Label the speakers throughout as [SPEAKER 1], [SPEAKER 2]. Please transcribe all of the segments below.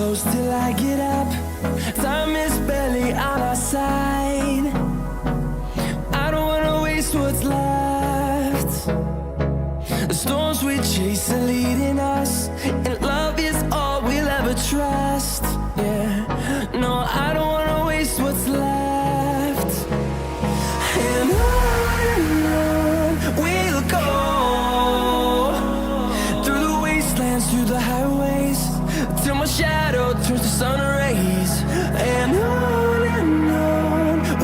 [SPEAKER 1] close till I get up. Time is barely on our side. I don't wanna waste what's left. The storms we chase are leading us, and love is all we'll ever trust. Yeah, no, I don't wanna waste what's left. And on we'll go, through the wastelands, through the highways, till my shadow turns to sun rays. And on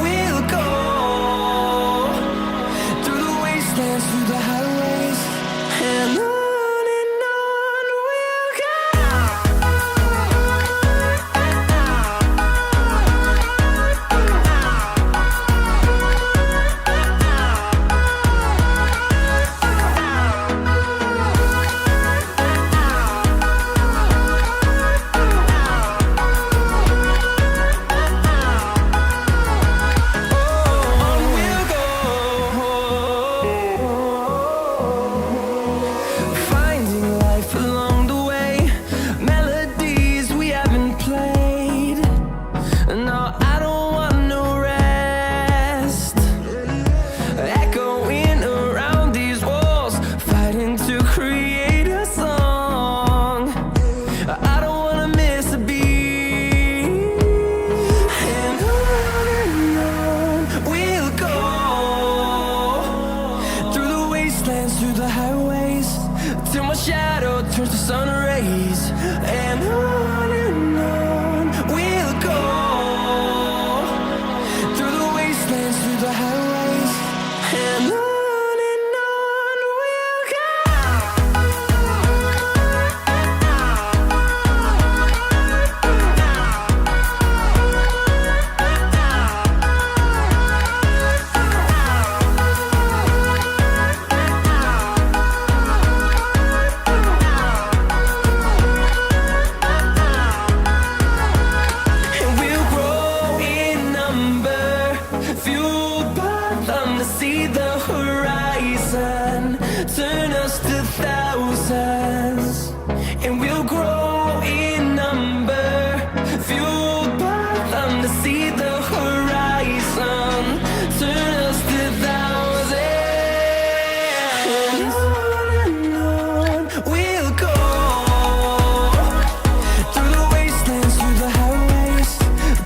[SPEAKER 1] we'll go, through the wastelands, through the highways, and on we'll go. Through the highways, till my shadow turns to sun rays. And on we'll go, through the wastelands, through the highways, and on we'll go. See the horizon, turn us to thousands, and we'll grow in number, fueled by them to see the horizon, turn us to thousands. And on we'll go, through the wastelands, through the highways,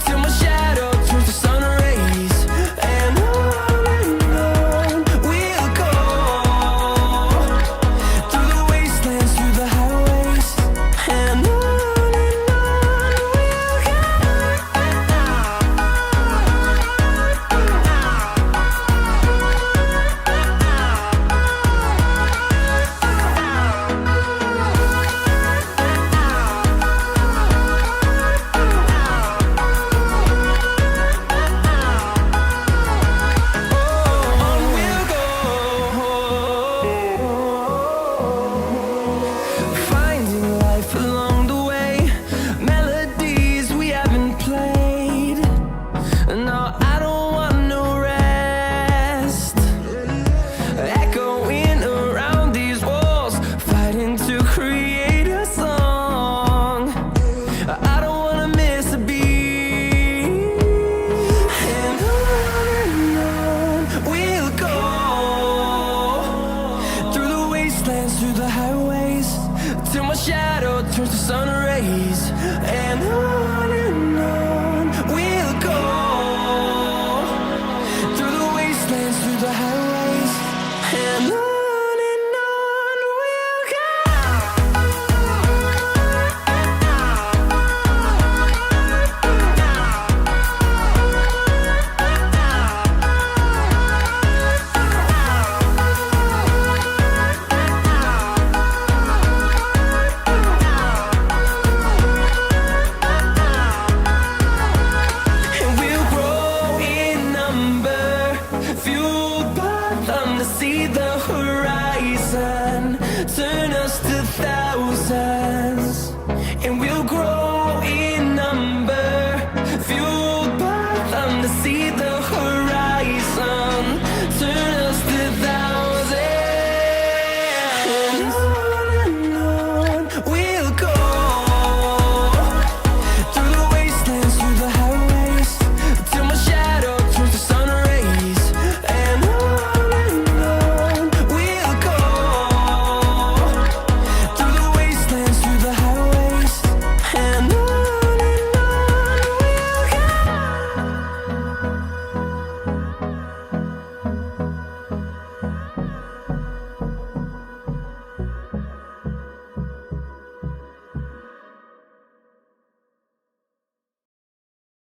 [SPEAKER 1] till my shadow turns to sun rays. And through the highways, till my shadow turns to sun rays. And on